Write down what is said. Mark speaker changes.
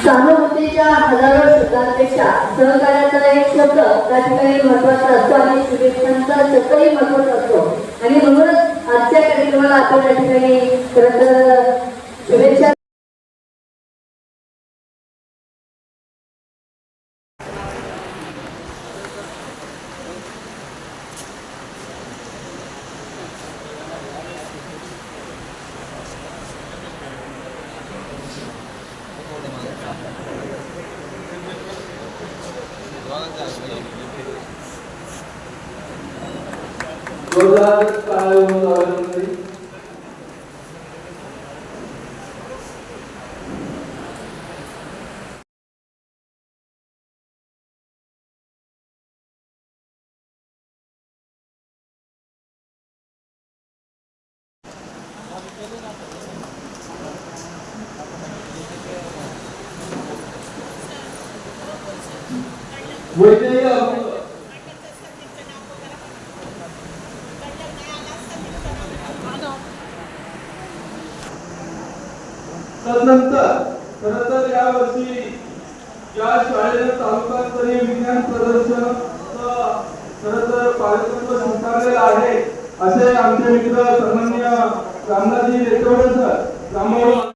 Speaker 1: सहानुभूतीच्या हजारो शब्दांपेक्षा सहकार्याचा एक शब्द त्या ठिकाणी महत्वाचा असतो आणि शुभेच्छांचा शब्दही महत्वाचा असतो आणि म्हणूनच आजच्या कार्यक्रमाला आपण त्या ठिकाणी खरं तर शुभेच्छा
Speaker 2: तदनंतर खरं तर या वर्षी या शाळेने तालुकास्तरीय विज्ञान प्रदर्शन खरं तर कार्यक्रम स्वीकारलेला आहे असे आमचे मित्र सन्माननीय रामदासजी रेटोडे सर